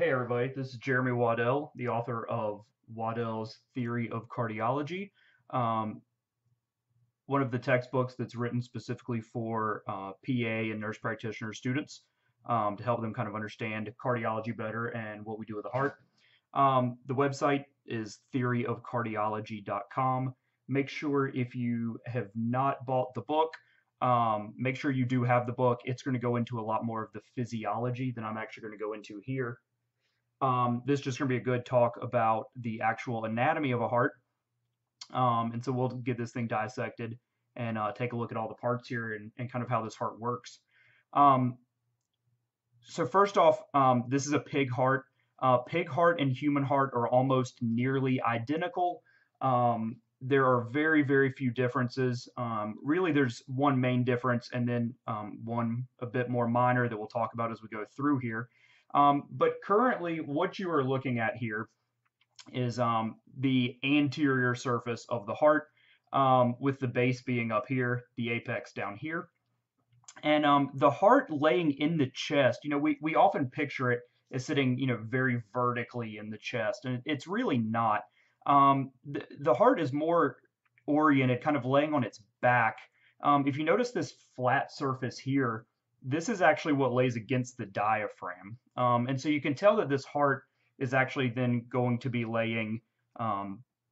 Hey everybody, this is Jeremy Waddell, the author of Waddell's Theory of Cardiology, um, one of the textbooks that's written specifically for PA and nurse practitioner students to help them kind of understand cardiology better and what we do with the heart. The website is theoryofcardiology.com. Make sure if you have not bought the book, make sure you do have the book. It's going to go into a lot more of the physiology than I'm actually going to go into here. This is just going to be a good talk about the actual anatomy of a heart. And so we'll get this thing dissected and take a look at all the parts here and kind of how this heart works. So first off, this is a pig heart. Pig heart and human heart are almost nearly identical. There are very, very few differences. Really, there's one main difference and then one a bit more minor that we'll talk about as we go through here. But currently, what you are looking at here is the anterior surface of the heart, with the base being up here, the apex down here. And the heart laying in the chest, we often picture it as sitting, very vertically in the chest, and it's really not. The heart is more oriented, kind of laying on its back. If you notice this flat surface here, this is actually what lays against the diaphragm. And so you can tell that this heart is actually then going to be laying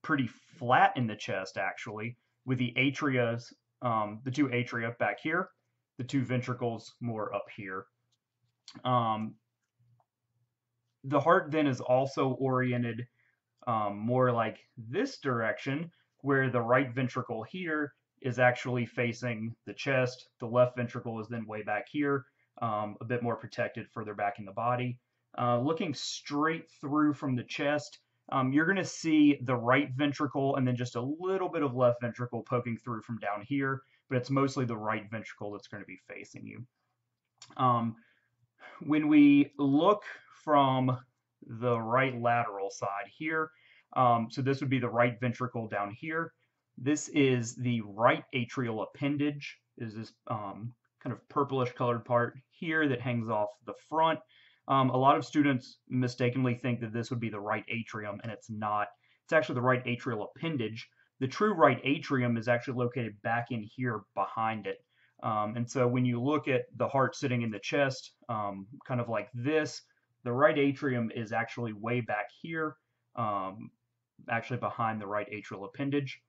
pretty flat in the chest, actually, with the atrias, the two atria back here, the two ventricles more up here. The heart then is also oriented more like this direction, where the right ventricle here is actually facing the chest. The left ventricle is then way back here, a bit more protected further back in the body. Looking straight through from the chest, you're going to see the right ventricle and then just a little bit of left ventricle poking through from down here, but it's mostly the right ventricle that's going to be facing you. When we look from the right lateral side here, so this would be the right ventricle down here. This is the right atrial appendage, is this kind of purplish colored part here that hangs off the front. A lot of students mistakenly think that this would be the right atrium, and it's not. It's actually the right atrial appendage. The true right atrium is actually located back in here behind it. And so when you look at the heart sitting in the chest, kind of like this, the right atrium is actually way back here, actually behind the right atrial appendage.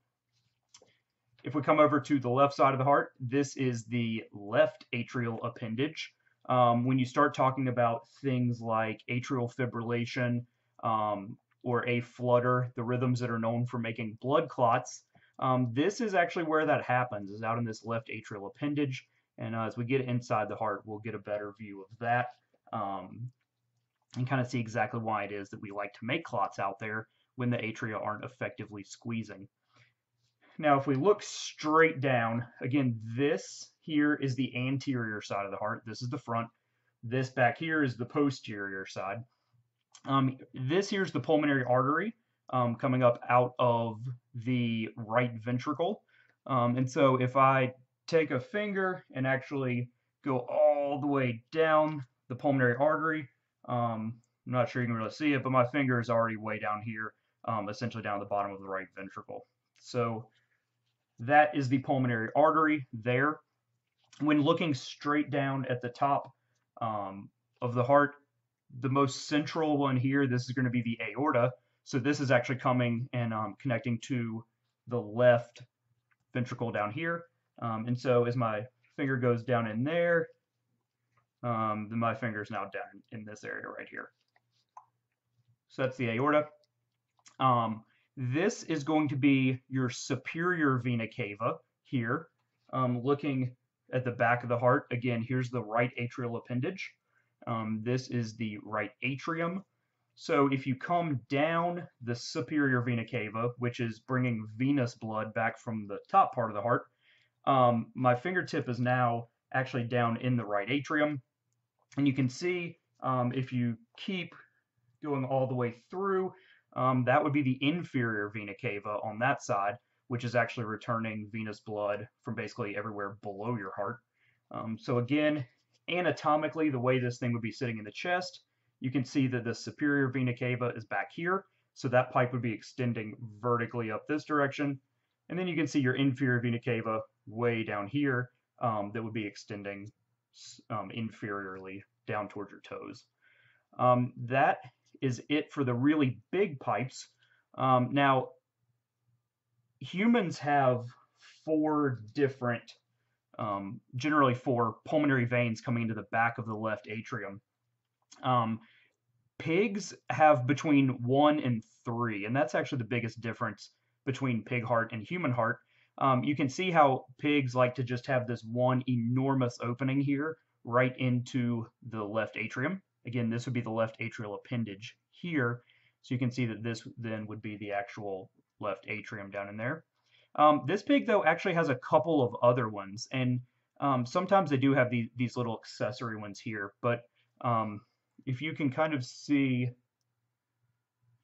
If we come over to the left side of the heart, this is the left atrial appendage. When you start talking about things like atrial fibrillation or a flutter, the rhythms that are known for making blood clots, this is actually where that happens, is out in this left atrial appendage. And as we get inside the heart, we'll get a better view of that and kind of see exactly why it is that we like to make clots out there when the atria aren't effectively squeezing. Now, if we look straight down, again, this here is the anterior side of the heart. This is the front. This back here is the posterior side. This here's the pulmonary artery coming up out of the right ventricle. And so if I take a finger and actually go all the way down the pulmonary artery, I'm not sure you can really see it, but my finger is already way down here, essentially down the bottom of the right ventricle. So that is the pulmonary artery there. When looking straight down at the top of the heart, the most central one here, this is going to be the aorta. So this is actually coming and connecting to the left ventricle down here. And so as my finger goes down in there, then my finger is now down in this area right here. So that's the aorta. This is going to be your superior vena cava here. Looking at the back of the heart, again, here's the right atrial appendage. This is the right atrium. So if you come down the superior vena cava, which is bringing venous blood back from the top part of the heart, my fingertip is now actually down in the right atrium. And you can see if you keep going all the way through, that would be the inferior vena cava on that side, which is actually returning venous blood from basically everywhere below your heart. So again, anatomically, the way this thing would be sitting in the chest you can see that the superior vena cava is back here. So that pipe would be extending vertically up this direction. And then you can see your inferior vena cava way down here that would be extending inferiorly down towards your toes. That is it for the really big pipes. Now, humans have four different, generally four pulmonary veins coming into the back of the left atrium. Pigs have between 1 and 3, and that's actually the biggest difference between pig heart and human heart. You can see how pigs like to just have this one enormous opening here right into the left atrium. Again, this would be the left atrial appendage here. So you can see that this then would be the actual left atrium down in there. This pig, though, actually has a couple of other ones, and sometimes they do have these little accessory ones here, but if you can kind of see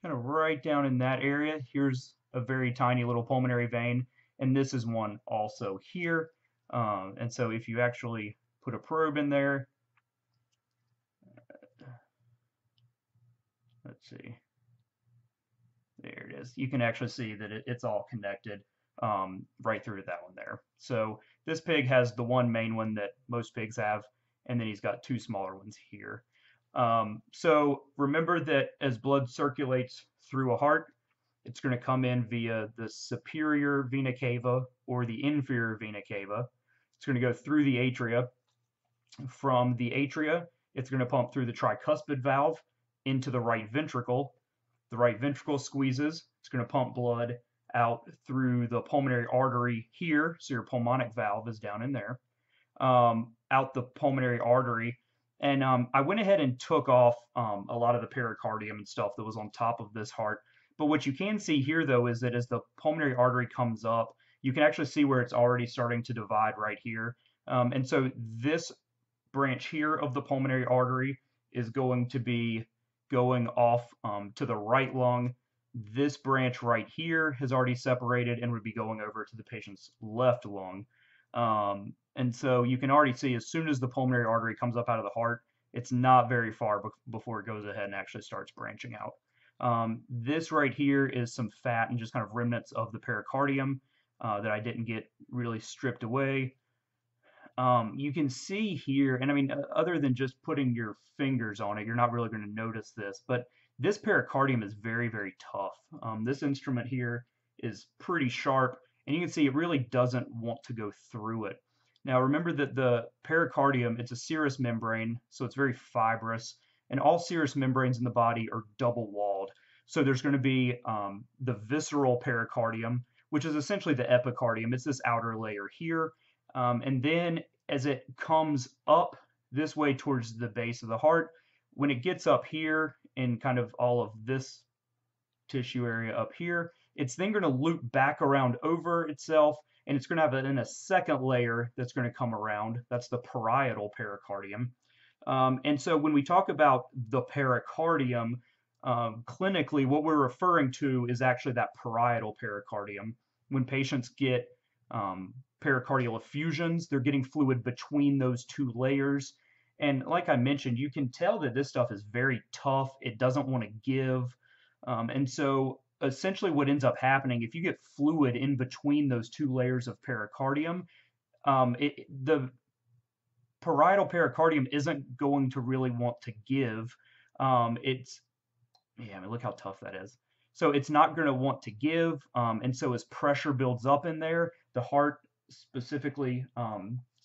kind of right down in that area, here's a very tiny little pulmonary vein, and this is one also here. And so if you actually put a probe in there, let's see, there it is. You can actually see that it's all connected right through to that one there. So this pig has the one main one that most pigs have, and then he's got two smaller ones here. So remember that as blood circulates through a heart, it's going to come in via the superior vena cava or the inferior vena cava. It's going to go through the atria. From the atria, it's going to pump through the tricuspid valve into the right ventricle. The right ventricle squeezes. It's going to pump blood out through the pulmonary artery here. So your pulmonic valve is down in there. Out the pulmonary artery. And I went ahead and took off a lot of the pericardium and stuff that was on top of this heart. But what you can see here, though, is that as the pulmonary artery comes up, you can actually see where it's already starting to divide right here. And so this branch here of the pulmonary artery is going to be going off to the right lung. This branch right here has already separated and would be going over to the patient's left lung. And so you can already see as soon as the pulmonary artery comes up out of the heart, it's not very far before it goes ahead and actually starts branching out. This right here is some fat and just kind of remnants of the pericardium that I didn't get really stripped away. You can see here, and I mean, other than just putting your fingers on it, you're not really going to notice this, but this pericardium is very, very tough. This instrument here is pretty sharp, and you can see it really doesn't want to go through it. Now remember that the pericardium, it's a serous membrane, so it's very fibrous, and all serous membranes in the body are double-walled. So there's going to be the visceral pericardium, which is essentially the epicardium. It's this outer layer here. And then as it comes up this way towards the base of the heart, when it gets up here in kind of all of this tissue area up here, it's then going to loop back around over itself, and it's going to have then a second layer that's going to come around. That's the parietal pericardium. And so when we talk about the pericardium, clinically, what we're referring to is actually that parietal pericardium. When patients get pericardial effusions, they're getting fluid between those two layers. And like I mentioned, you can tell that this stuff is very tough. It doesn't want to give. And so essentially what ends up happening, if you get fluid in between those two layers of pericardium, the parietal pericardium isn't going to really want to give. I mean, look how tough that is. So it's not going to want to give. And so as pressure builds up in there, the heart, specifically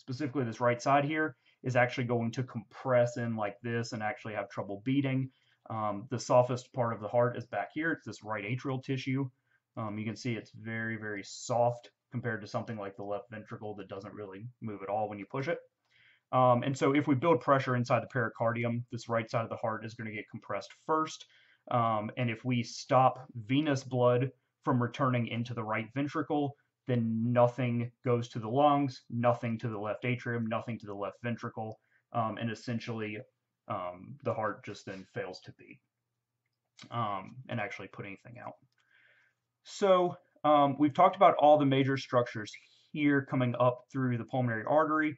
this right side here, is actually going to compress in like this and actually have trouble beating. The softest part of the heart is back here. It's this right atrial tissue. You can see it's very, very soft compared to something like the left ventricle that doesn't really move at all when you push it. And so if we build pressure inside the pericardium, this right side of the heart is going to get compressed first. And if we stop venous blood from returning into the right ventricle, then nothing goes to the lungs, nothing to the left atrium, nothing to the left ventricle, and essentially the heart just then fails to beat and actually put anything out. So we've talked about all the major structures here coming up through the pulmonary artery.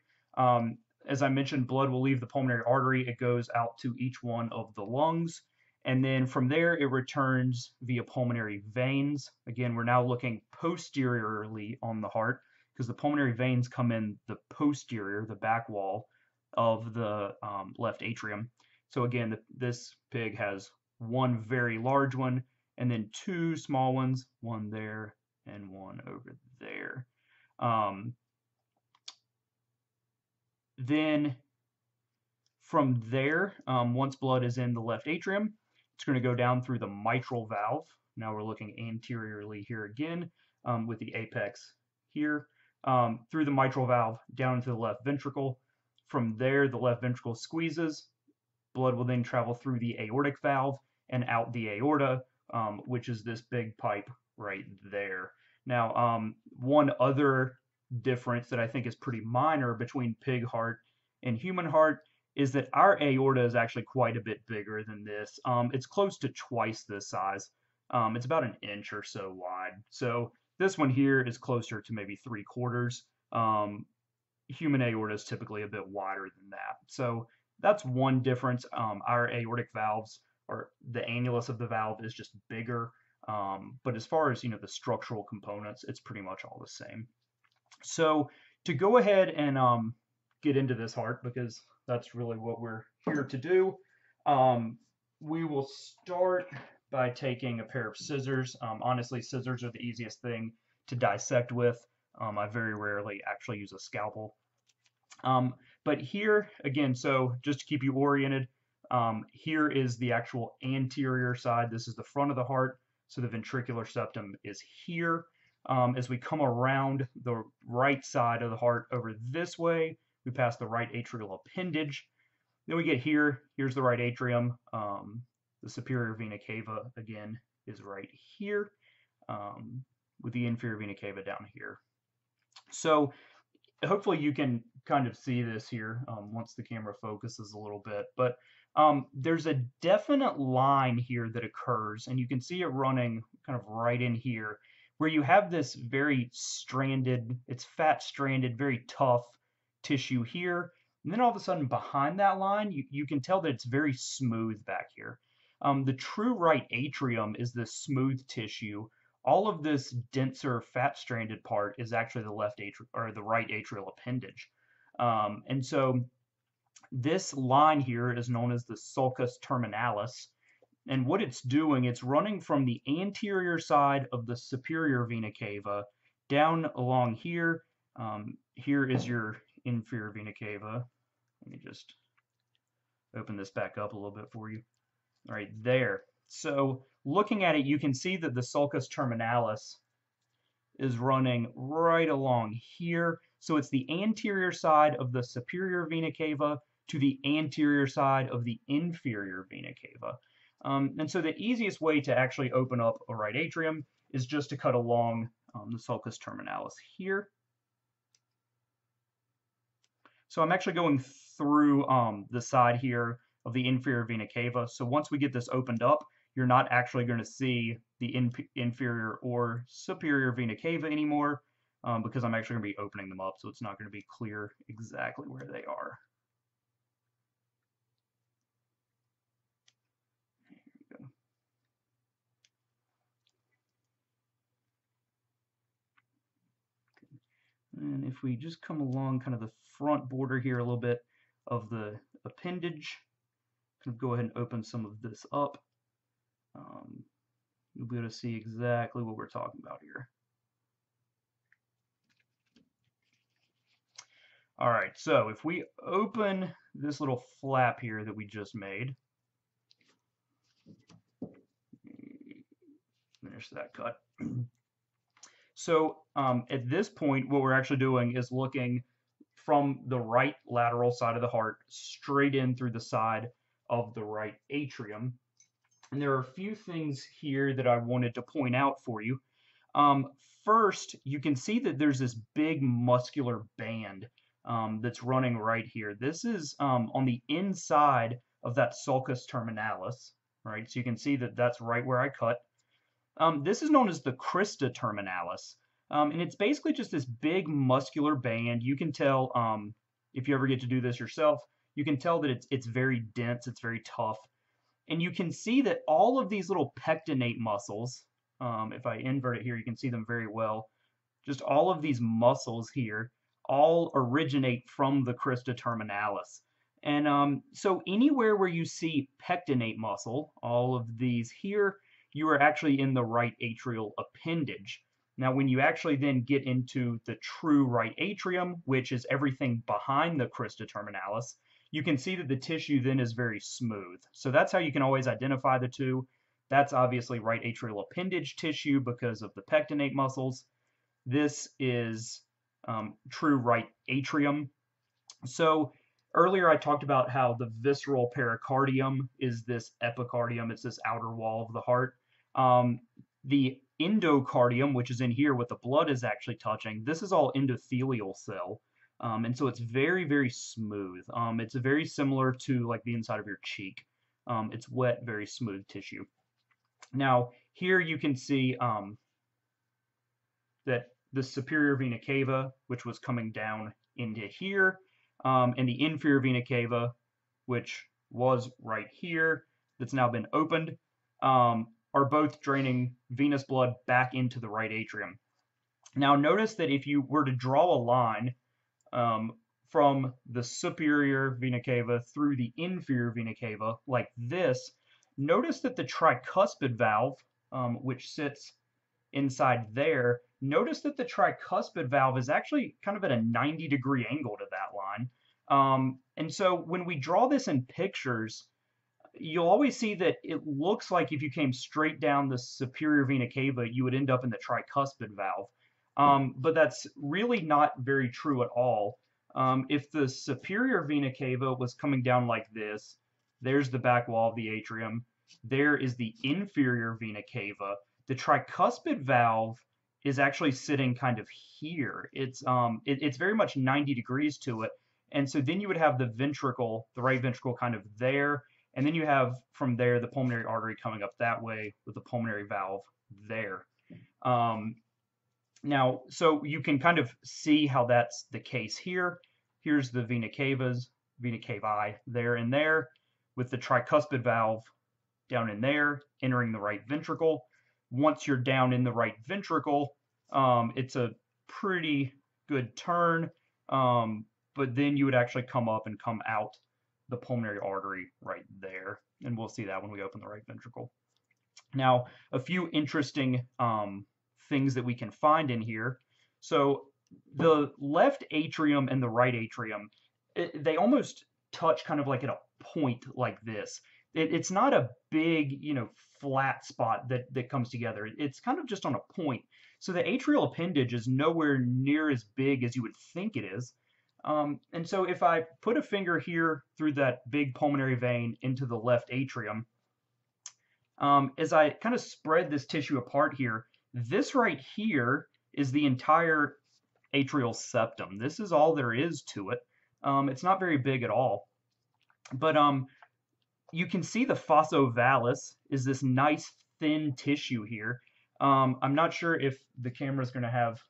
as I mentioned, blood will leave the pulmonary artery. It goes out to each one of the lungs. And then from there, it returns via pulmonary veins. Again, we're now looking posteriorly on the heart because the pulmonary veins come in the posterior, the back wall of the left atrium. So again, this pig has one very large one and then two small ones, one there and one over there. Then from there, once blood is in the left atrium, it's going to go down through the mitral valve. Now we're looking anteriorly here again with the apex here, through the mitral valve down into the left ventricle. From there, the left ventricle squeezes. Blood will then travel through the aortic valve and out the aorta, which is this big pipe right there. Now, one other difference that I think is pretty minor between pig heart and human heart is that our aorta is actually quite a bit bigger than this. It's close to twice this size. It's about an inch or so wide. So this one here is closer to maybe 3/4. Human aorta is typically a bit wider than that. So that's one difference. Our aortic valves, or the annulus of the valve, is just bigger. But as far as the structural components, it's pretty much all the same. So to go ahead and get into this heart, because that's really what we're here to do, we will start by taking a pair of scissors. Honestly, scissors are the easiest thing to dissect with. I very rarely actually use a scalpel. But here, again, so just to keep you oriented, here is the actual anterior side. This is the front of the heart. So the ventricular septum is here. As we come around the right side of the heart over this way, we pass the right atrial appendage. Then we get here. Here's the right atrium. The superior vena cava, again, is right here, with the inferior vena cava down here. So hopefully you can kind of see this here once the camera focuses a little bit. But there's a definite line here that occurs, and you can see it running kind of right in here, where you have this very stranded, it's fat stranded, very tough tissue here. And then all of a sudden behind that line, you can tell that it's very smooth back here. The true right atrium is this smooth tissue. All of this denser fat stranded part is actually the left atrium, or the right atrial appendage. And so this line here is known as the sulcus terminalis. And what it's doing, it's running from the anterior side of the superior vena cava down along here. Here is your inferior vena cava. Let me just open this back up a little bit for you. All right, there. So looking at it, you can see that the sulcus terminalis is running right along here. So it's the anterior side of the superior vena cava to the anterior side of the inferior vena cava. And so the easiest way to actually open up a right atrium is just to cut along the sulcus terminalis here. So I'm actually going through the side here of the inferior vena cava. So once we get this opened up, you're not actually going to see the inferior or superior vena cava anymore, because I'm actually going to be opening them up, so it's not going to be clear exactly where they are. There we go. And if we just come along kind of the front border here a little bit of the appendage, kind of go ahead and open some of this up. You'll be able to see exactly what we're talking about here. All right, so if we open this little flap here that we just made, finish that cut. So at this point, what we're actually doing is looking from the right lateral side of the heart straight in through the side of the right atrium. And there are a few things here that I wanted to point out for you. First, you can see that there's this big muscular band that's running right here. This is on the inside of that sulcus terminalis, right? So you can see that that's right where I cut. This is known as the Crista Terminalis, and it's basically just this big muscular band. You can tell if you ever get to do this yourself, you can tell that it's very dense, it's very tough. And you can see that all of these little pectinate muscles, if I invert it here, you can see them very well. Just all of these muscles here all originate from the Crista Terminalis. And so anywhere where you see pectinate muscle, all of these here, you are actually in the right atrial appendage. Now, when you actually then get into the true right atrium, which is everything behind the Crista Terminalis, you can see that the tissue then is very smooth. So that's how you can always identify the two. That's obviously right atrial appendage tissue because of the pectinate muscles. This is true right atrium. So earlier I talked about how the visceral pericardium is this epicardium. It's this outer wall of the heart. The endocardium, which is in here, what the blood is actually touching, this is all endothelial cell. And so it's very, very smooth. It's very similar to like the inside of your cheek. It's wet, very smooth tissue. Now, here you can see that the superior vena cava, which was coming down into here, and the inferior vena cava, which was right here, that's now been opened, are both draining venous blood back into the right atrium. Now, notice that if you were to draw a line from the superior vena cava through the inferior vena cava like this, notice that the tricuspid valve, which sits inside there, notice that the tricuspid valve is actually kind of at a 90-degree angle to that line. And so when we draw this in pictures, you'll always see that it looks like if you came straight down the superior vena cava, you would end up in the tricuspid valve. But that's really not very true at all. If the superior vena cava was coming down like this, there's the back wall of the atrium, there is the inferior vena cava. The tricuspid valve is actually sitting kind of here. It's very much 90 degrees to it. And so then you would have the ventricle, the right ventricle kind of there. And then you have from there the pulmonary artery coming up that way with the pulmonary valve there. Now, so you can kind of see how that's the case here. Here's the vena cavas, vena cavae there and there, with the tricuspid valve down in there, entering the right ventricle. Once you're down in the right ventricle, it's a pretty good turn, but then you would actually come up and come out the pulmonary artery right there, and we'll see that when we open the right ventricle. Now, a few interesting things that we can find in here. So the left atrium and the right atrium, they almost touch kind of like at a point like this. It's not a big, flat spot that comes together. It's kind of just on a point. So the atrial appendage is nowhere near as big as you would think it is. And so if I put a finger here through that big pulmonary vein into the left atrium, as I kind of spread this tissue apart here, this right here is the entire atrial septum. This is all there is to it. It's not very big at all. But you can see the fossa ovalis is this nice thin tissue here. I'm not sure if the camera is going to have,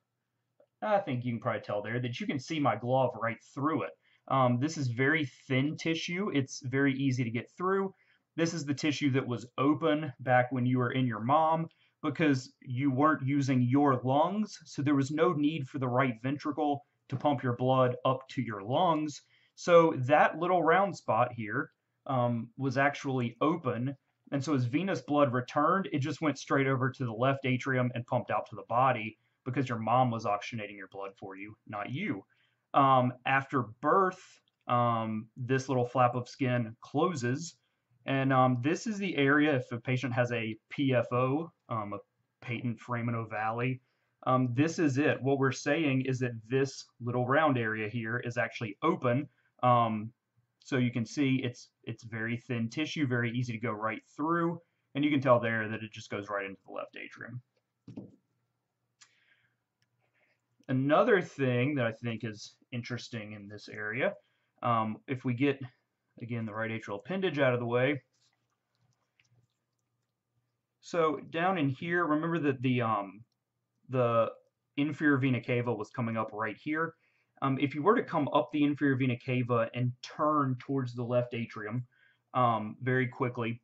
I think you can probably tell there that you can see my glove right through it. This is very thin tissue. It's very easy to get through. This is the tissue that was open back when you were in your mom because you weren't using your lungs, so there was no need for the right ventricle to pump your blood up to your lungs. So that little round spot here was actually open, and so as venous blood returned, it just went straight over to the left atrium and pumped out to the body because your mom was oxygenating your blood for you, not you. After birth, this little flap of skin closes, and this is the area if a patient has a PFO, a patent foramen ovale. This is it. What we're saying is that this little round area here is actually open. So you can see it's very thin tissue, very easy to go right through, and you can tell there that it just goes right into the left atrium. Another thing that I think is interesting in this area, if we get, again, the right atrial appendage out of the way. So down in here, remember that the inferior vena cava was coming up right here. If you were to come up the inferior vena cava and turn towards the left atrium very quickly,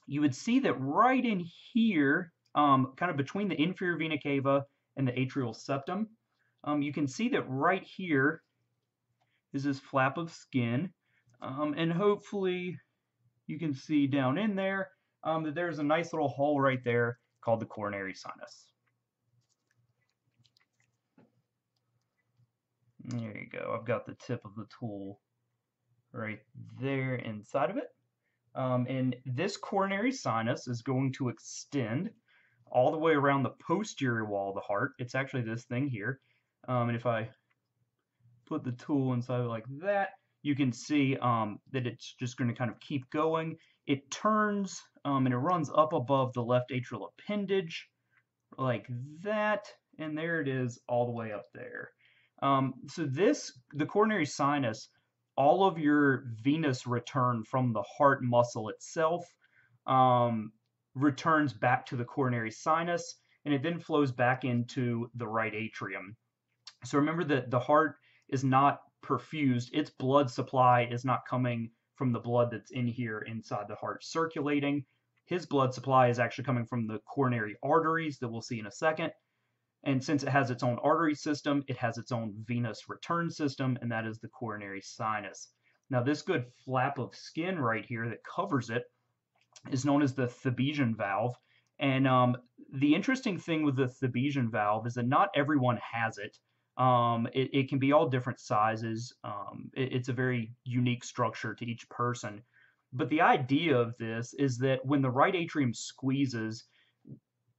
you would see that right in here, kind of between the inferior vena cava and the atrial septum, you can see that right here is this flap of skin, and hopefully you can see down in there that there's a nice little hole right there called the coronary sinus. There you go. I've got the tip of the tool right there inside of it. And this coronary sinus is going to extend all the way around the posterior wall of the heart. It's actually this thing here. And if I put the tool inside like that, you can see that it's just going to kind of keep going. It turns and it runs up above the left atrial appendage like that, and there it is all the way up there. So the coronary sinus, all of your venous return from the heart muscle itself returns back to the coronary sinus, and it then flows back into the right atrium. So remember that the heart is not perfused. Its blood supply is not coming from the blood that's in here inside the heart circulating. His blood supply is actually coming from the coronary arteries that we'll see in a second. And since it has its own artery system, it has its own venous return system, and that is the coronary sinus. Now, this good flap of skin right here that covers it is known as the Bijon valve. And the interesting thing with the Bijon valve is that not everyone has it. It can be all different sizes. It's a very unique structure to each person. But the idea of this is that when the right atrium squeezes,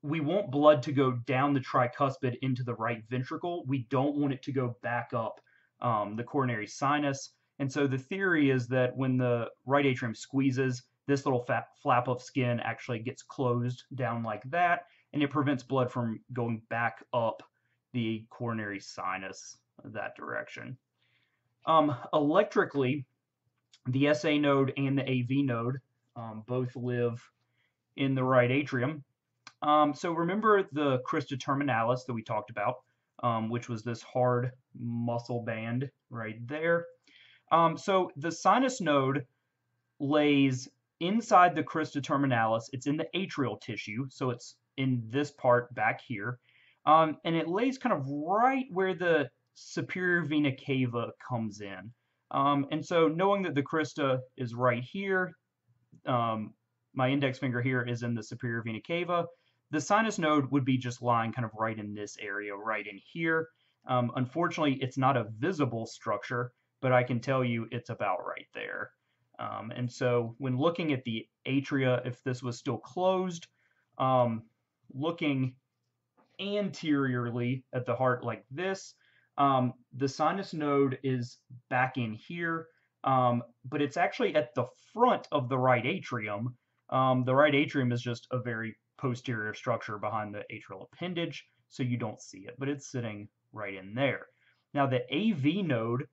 we want blood to go down the tricuspid into the right ventricle. We don't want it to go back up the coronary sinus. And so the theory is that when the right atrium squeezes, this little flap of skin actually gets closed down like that, and it prevents blood from going back up the coronary sinus that direction. Electrically, the SA node and the AV node both live in the right atrium. So remember the Crista Terminalis that we talked about, which was this hard muscle band right there. So the sinus node lays inside the Crista Terminalis. It's in the atrial tissue, so it's in this part back here. And it lays kind of right where the superior vena cava comes in. And so knowing that the Crista is right here, my index finger here is in the superior vena cava, the sinus node would be just lying kind of right in this area, right in here. Unfortunately, it's not a visible structure, but I can tell you it's about right there. And so when looking at the atria, if this was still closed, looking anteriorly at the heart like this, the sinus node is back in here, but it's actually at the front of the right atrium. The right atrium is just a very posterior structure behind the atrial appendage, so you don't see it, but it's sitting right in there. Now the AV node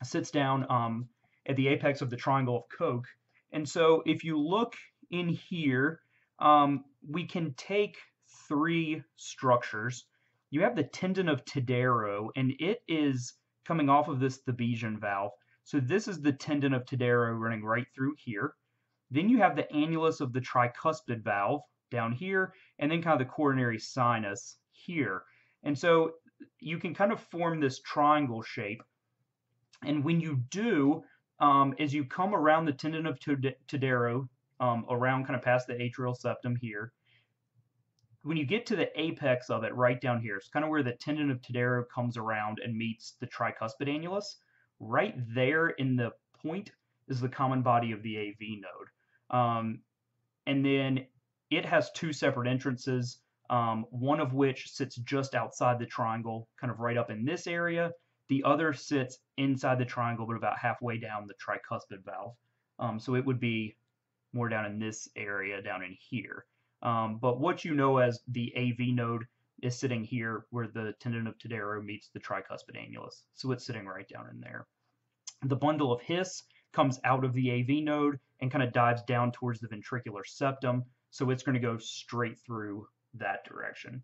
sits down at the apex of the triangle of Koch, and so if you look in here, we can take three structures. You have the tendon of Tadero, and it is coming off of this Bijon valve. So this is the tendon of Tadero running right through here. Then you have the annulus of the tricuspid valve down here, and then kind of the coronary sinus here. And so you can kind of form this triangle shape. And when you do, as you come around the tendon of Tadero, around kind of past the atrial septum here, when you get to the apex of it right down here, it's kind of where the tendon of Tadero comes around and meets the tricuspid annulus. Right there in the point is the common body of the AV node. And then it has two separate entrances, one of which sits just outside the triangle, kind of right up in this area. The other sits inside the triangle, but about halfway down the tricuspid valve. So it would be more down in this area, down in here. But what you know as the AV node is sitting here where the tendon of Tadero meets the tricuspid annulus. So it's sitting right down in there. The bundle of His comes out of the AV node and kind of dives down towards the ventricular septum. So it's going to go straight through that direction.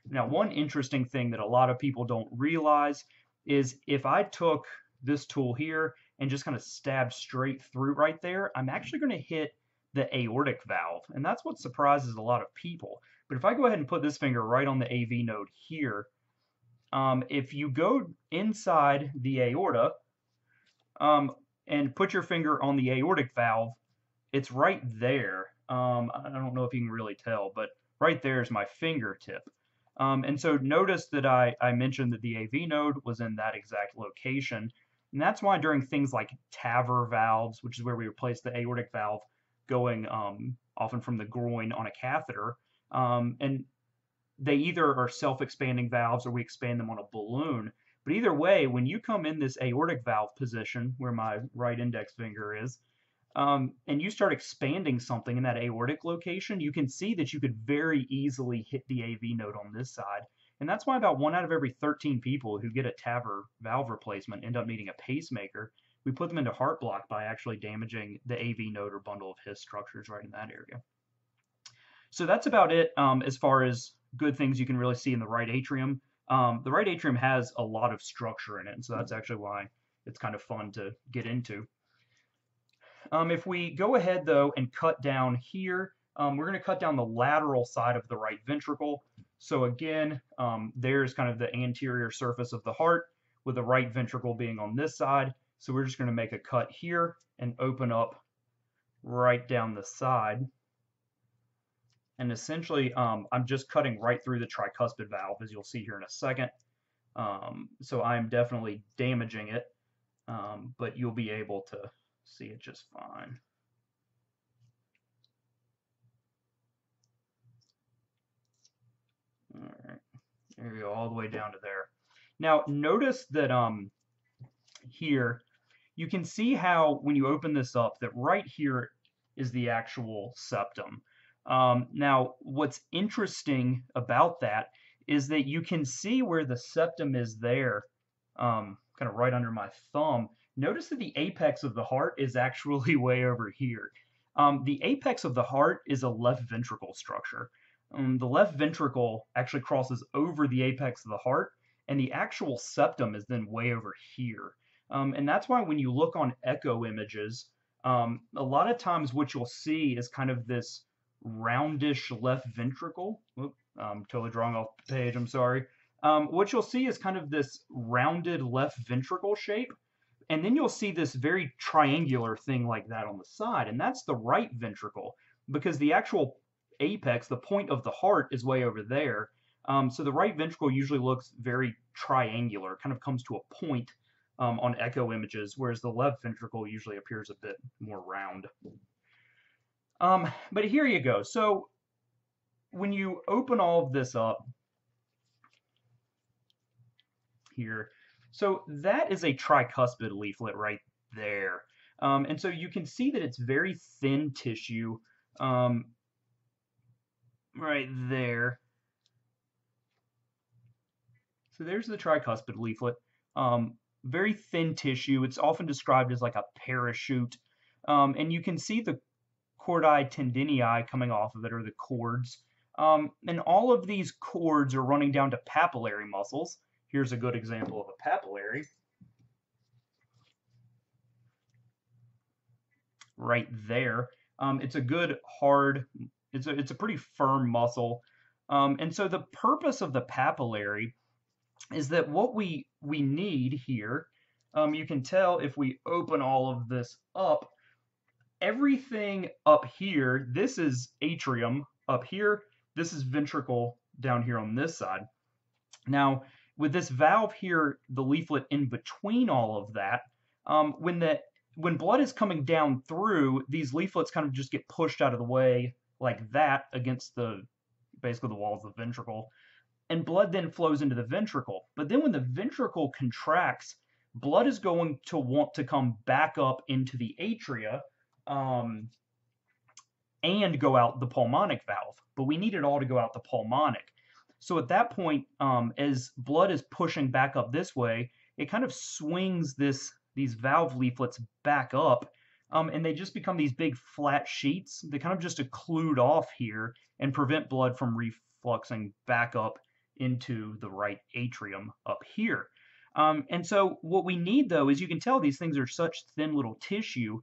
Now, one interesting thing that a lot of people don't realize is if I took this tool here and just kind of stabbed straight through right there, I'm actually going to hit the aortic valve. And that's what surprises a lot of people. But if I go ahead and put this finger right on the AV node here, if you go inside the aorta and put your finger on the aortic valve, it's right there. I don't know if you can really tell, but right there is my fingertip. And so notice that I mentioned that the AV node was in that exact location. And that's why during things like TAVR valves, which is where we replace the aortic valve going often from the groin on a catheter, and they either are self-expanding valves or we expand them on a balloon. But either way, when you come in this aortic valve position, where my right index finger is, and you start expanding something in that aortic location, you can see that you could very easily hit the AV node on this side. And that's why about 1 out of every 13 people who get a TAVR valve replacement end up needing a pacemaker. We put them into heart block by actually damaging the AV node or bundle of His structures right in that area. So that's about it as far as good things you can really see in the right atrium. The right atrium has a lot of structure in it, and so that's actually why it's kind of fun to get into. If we go ahead, though, and cut down here, we're going to cut down the lateral side of the right ventricle. So again, there's kind of the anterior surface of the heart, with the right ventricle being on this side. So we're just going to make a cut here and open up right down the side. And essentially, I'm just cutting right through the tricuspid valve, as you'll see here in a second. So I'm definitely damaging it, but you'll be able to see it just fine. All right, there we go, all the way down to there. Now notice that here you can see how when you open this up that right here is the actual septum. Now what's interesting about that is that you can see where the septum is there, kind of right under my thumb. Notice that the apex of the heart is actually way over here. The apex of the heart is a left ventricle structure. The left ventricle actually crosses over the apex of the heart, and the actual septum is then way over here. And that's why when you look on echo images, a lot of times what you'll see is kind of this roundish left ventricle. Whoop, I'm totally drawing off the page, I'm sorry. What you'll see is kind of this rounded left ventricle shape. And then you'll see this very triangular thing like that on the side, and that's the right ventricle, because the actual apex, the point of the heart, is way over there. So the right ventricle usually looks very triangular, kind of comes to a point on echo images, whereas the left ventricle usually appears a bit more round. But here you go. So when you open all of this up here, so that is a tricuspid leaflet right there. And so you can see that it's very thin tissue right there. So there's the tricuspid leaflet. Very thin tissue. It's often described as like a parachute. And you can see the chordae tendineae coming off of it, or the cords. And all of these cords are running down to papillary muscles. Here's a good example of a papillary. Right there. It's a good hard, it's a pretty firm muscle. And so the purpose of the papillary is that what we need here, you can tell if we open all of this up, everything up here, this is atrium up here, this is ventricle down here on this side. Now, with this valve here, the leaflet in between all of that, when blood is coming down through, these leaflets kind of just get pushed out of the way like that against basically the walls of the ventricle, and blood then flows into the ventricle. But then when the ventricle contracts, blood is going to want to come back up into the atria and go out the pulmonic valve, but we need it all to go out the pulmonic. So at that point, as blood is pushing back up this way, it kind of swings these valve leaflets back up, and they just become these big flat sheets. They kind of just occlude off here and prevent blood from refluxing back up into the right atrium up here. And so what we need, though, is you can tell these things are such thin little tissue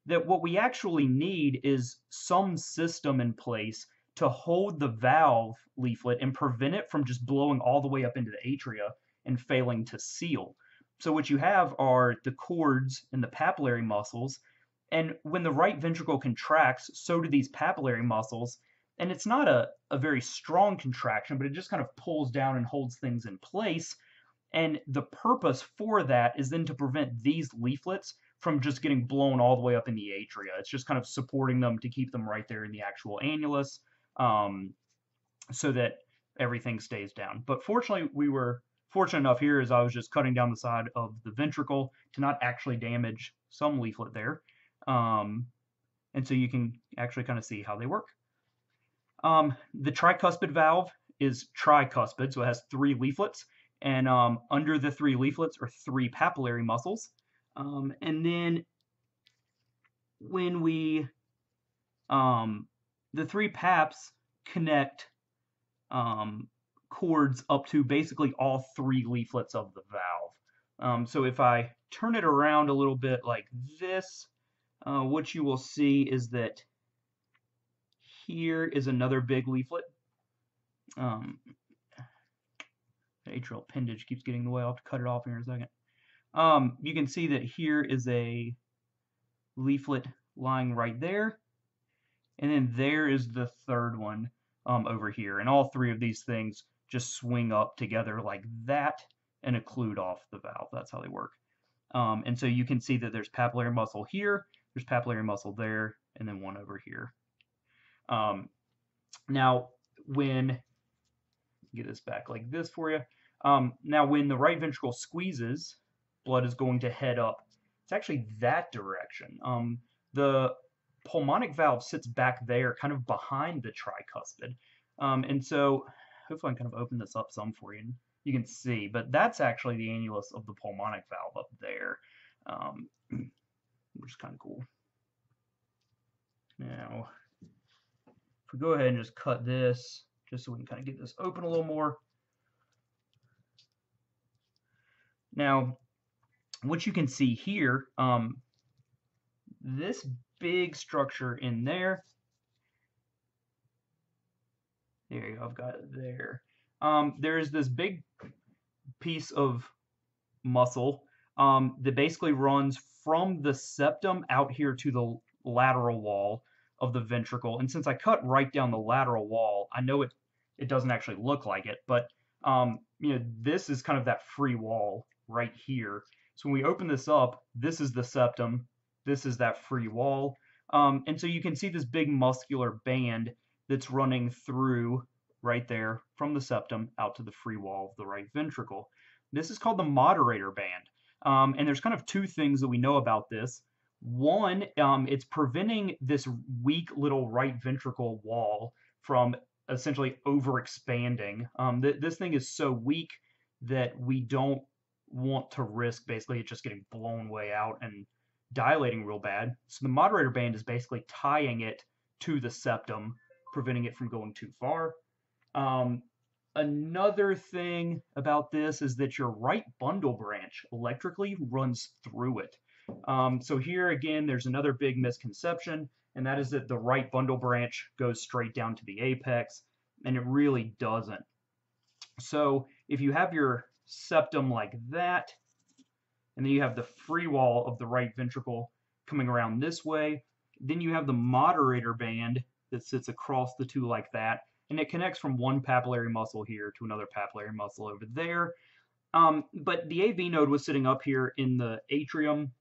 that what we actually need is some system in place to hold the valve leaflet and prevent it from just blowing all the way up into the atria and failing to seal. So what you have are the cords and the papillary muscles, and when the right ventricle contracts, so do these papillary muscles, and it's not a very strong contraction, but it just kind of pulls down and holds things in place. And the purpose for that is then to prevent these leaflets from just getting blown all the way up in the atria. It's just kind of supporting them to keep them right there in the actual annulus, so that everything stays down. But fortunately, we were fortunate enough here as I was just cutting down the side of the ventricle to not actually damage some leaflet there. And so you can actually kind of see how they work. The tricuspid valve is tricuspid, so it has 3 leaflets. And under the 3 leaflets are 3 papillary muscles. And then when we, the 3 paps connect cords up to basically all 3 leaflets of the valve. So if I turn it around a little bit like this, what you will see is that here is another big leaflet. The atrial appendage keeps getting in the way. I'll have to cut it off here in a second. You can see that here is a leaflet lying right there, and then there is the third one over here, and all 3 of these things just swing up together like that and occlude off the valve. That's how they work. And so you can see that there's papillary muscle here, there's papillary muscle there, and then one over here. Now, when get this back like this for you. Now, when the right ventricle squeezes, blood is going to head up. It's actually that direction. The pulmonic valve sits back there, kind of behind the tricuspid. And so, hopefully I can kind of open this up some for you, and you can see. But that's actually the annulus of the pulmonic valve up there, which is kind of cool. Now, if we go ahead and just cut this, just so we can kind of get this open a little more. Now, what you can see here, this big structure in there, there you go, I've got it there. There's this big piece of muscle that basically runs from the septum out here to the lateral wall of the ventricle. And since I cut right down the lateral wall, I know it doesn't actually look like it, but this is kind of that free wall right here. So when we open this up, this is the septum, this is that free wall. And so you can see this big muscular band that's running through right there from the septum out to the free wall of the right ventricle. This is called the moderator band. And there's kind of 2 things that we know about this. One, it's preventing this weak little right ventricle wall from essentially overexpanding. This thing is so weak that we don't want to risk basically it just getting blown way out and dilating real bad. So the moderator band is basically tying it to the septum, preventing it from going too far. Another thing about this is that your right bundle branch electrically runs through it. So here again, there's another big misconception, and that is that the right bundle branch goes straight down to the apex, and it really doesn't. So if you have your septum like that, and then you have the free wall of the right ventricle coming around this way, then you have the moderator band that sits across the 2 like that, and it connects from one papillary muscle here to another papillary muscle over there. But the AV node was sitting up here in the atrium.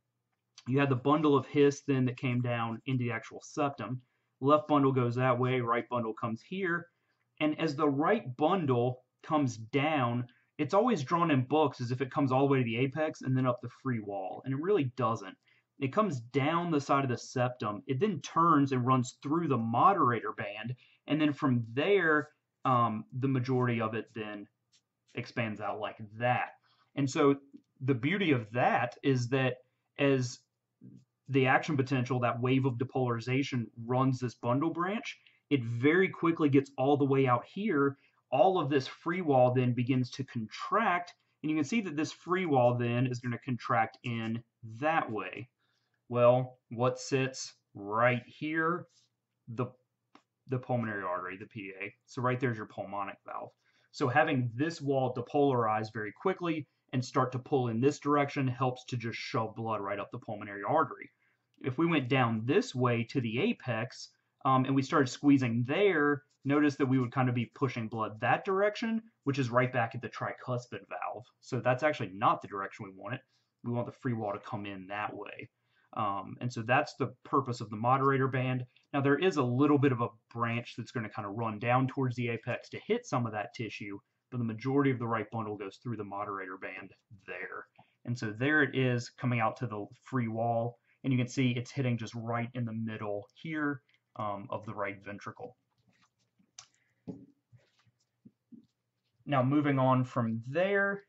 You had the bundle of His then that came down into the actual septum. Left bundle goes that way, right bundle comes here. And as the right bundle comes down, it's always drawn in books as if it comes all the way to the apex and then up the free wall. And it really doesn't. It comes down the side of the septum. It then turns and runs through the moderator band. And then from there, the majority of it then expands out like that. And so the beauty of that is that as the action potential, that wave of depolarization runs this bundle branch, it very quickly gets all the way out here. All of this free wall then begins to contract, And you can see that this free wall then is going to contract in that way. Well, what sits right here? The pulmonary artery, the PA. So right there's your pulmonic valve. So having this wall depolarize very quickly and start to pull in this direction helps to just shove blood right up the pulmonary artery. If we went down this way to the apex and we started squeezing there, notice that we would kind of be pushing blood that direction, which is right back at the tricuspid valve. So that's actually not the direction we want it. We want the free wall to come in that way. And so that's the purpose of the moderator band. Now there is a little bit of a branch that's going to kind of run down towards the apex to hit some of that tissue, but the majority of the right bundle goes through the moderator band there. And so there it is coming out to the free wall, and you can see it's hitting just right in the middle here of the right ventricle. Now moving on from there,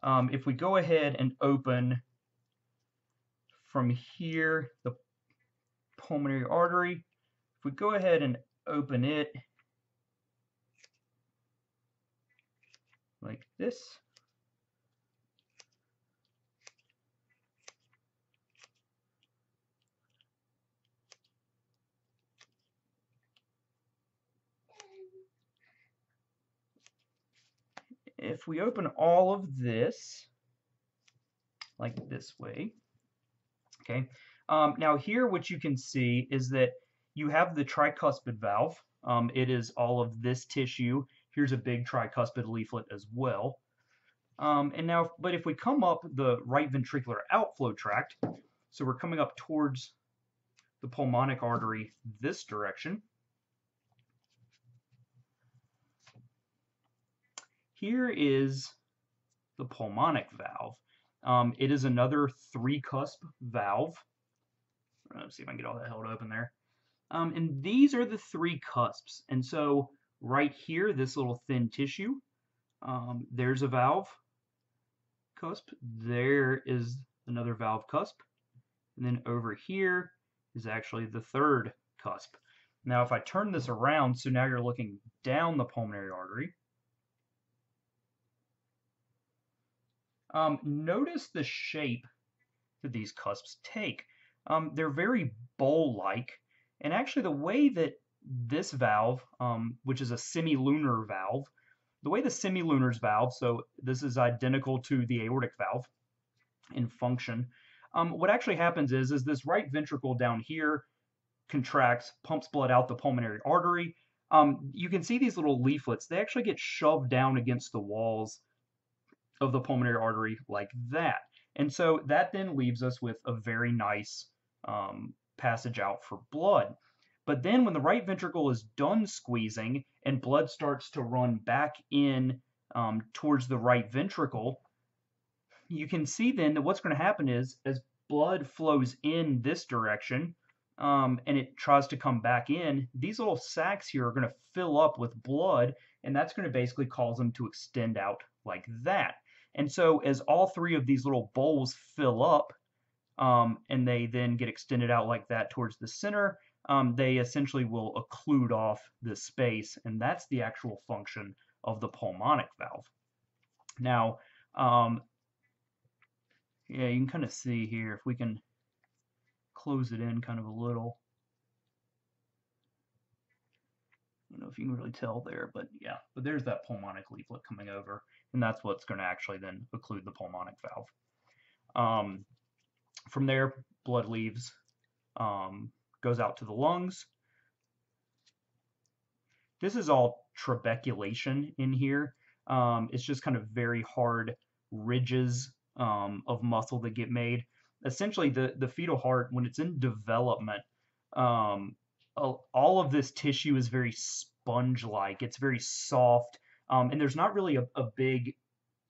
if we go ahead and open from here, the pulmonary artery, if we go ahead and open it like this, if we open all of this like this way, okay, now here what you can see is that you have the tricuspid valve. It is all of this tissue. Here's a big tricuspid leaflet as well. And now, but if we come up the right ventricular outflow tract, so we're coming up towards the pulmonic artery this direction. Here is the pulmonic valve. It is another three-cusp valve. Let's see if I can get all that held open there. And these are the three cusps. And so right here, this little thin tissue, there's a valve cusp. There is another valve cusp. And then over here is actually the third cusp. Now, if I turn this around, so now you're looking down the pulmonary artery. Notice the shape that these cusps take. They're very bowl-like, and actually the way that this valve, which is a semilunar valve, the way the semilunar's valve, so this is identical to the aortic valve in function, what actually happens is this right ventricle down here contracts, pumps blood out the pulmonary artery. You can see these little leaflets, they actually get shoved down against the walls of the pulmonary artery like that. And so that then leaves us with a very nice passage out for blood. But then when the right ventricle is done squeezing and blood starts to run back in towards the right ventricle, you can see then that what's going to happen is as blood flows in this direction and it tries to come back in, these little sacs here are going to fill up with blood, and that's going to basically cause them to extend out like that. And so as all three of these little bowls fill up and they then get extended out like that towards the center, they essentially will occlude off this space, and that's the actual function of the pulmonic valve. Now, yeah, you can kind of see here, if we can close it in kind of a little. I don't know if you can really tell there, but yeah, but there's that pulmonic leaflet coming over, and that's what's going to actually then occlude the pulmonic valve. From there, blood leaves, goes out to the lungs. This is all trabeculation in here. It's just kind of very hard ridges of muscle that get made. Essentially, the fetal heart, when it's in development, all of this tissue is very sponge-like. It's very soft, and there's not really a big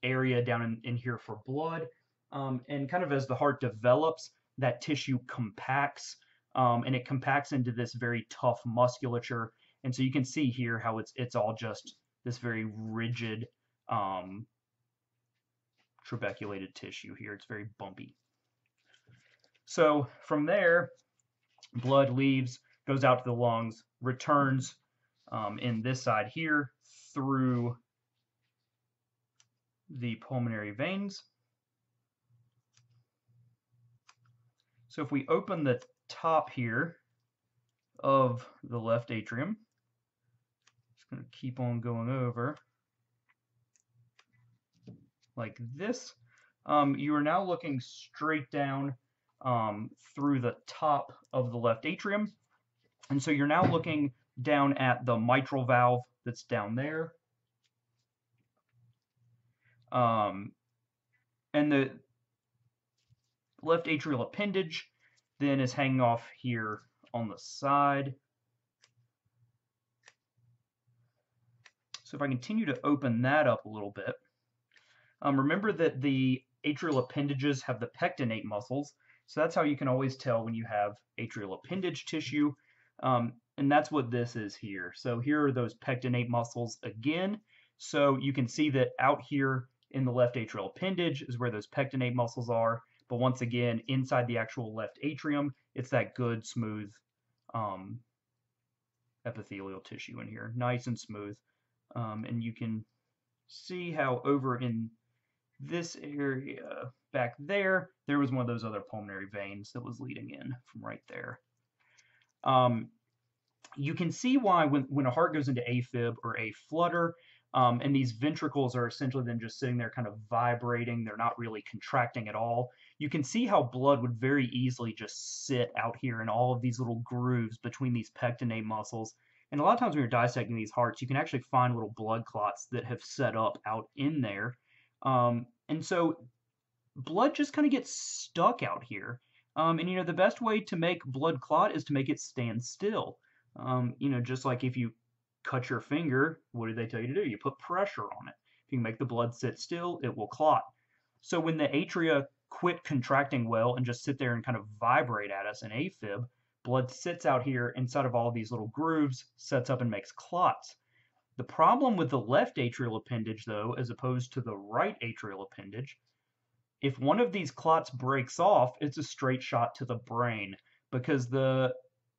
area down in here for blood. And kind of as the heart develops, that tissue compacts, and it compacts into this very tough musculature. And so you can see here how it's all just this very rigid trabeculated tissue here. It's very bumpy. So from there, blood leaves, goes out to the lungs, returns in this side here through the pulmonary veins. So if we open the top here of the left atrium, just going to keep on going over like this. You are now looking straight down through the top of the left atrium. And so you're now looking down at the mitral valve that's down there. And the left atrial appendage then is hanging off here on the side. So if I continue to open that up a little bit, remember that the atrial appendages have the pectinate muscles, so that's how you can always tell when you have atrial appendage tissue, and that's what this is here. So here are those pectinate muscles again, so you can see that out here in the left atrial appendage is where those pectinate muscles are, but once again, inside the actual left atrium, it's that good, smooth epithelial tissue in here, nice and smooth, and you can see how over in this area back there, there was one of those other pulmonary veins that was leading in from right there. You can see why when a heart goes into AFib or A-flutter, and these ventricles are essentially then just sitting there kind of vibrating, they're not really contracting at all. You can see how blood would very easily just sit out here in all of these little grooves between these pectinate muscles. And a lot of times when you're dissecting these hearts, you can actually find little blood clots that have set up out in there. And so blood just kind of gets stuck out here. And you know, the best way to make blood clot is to make it stand still. You know, just like if you cut your finger, what do they tell you to do? You put pressure on it. If you can make the blood sit still, it will clot. So when the atria quit contracting well and just sit there and kind of vibrate at us in AFib, blood sits out here inside of all of these little grooves, sets up and makes clots. The problem with the left atrial appendage, though, as opposed to the right atrial appendage, if one of these clots breaks off, it's a straight shot to the brain, because the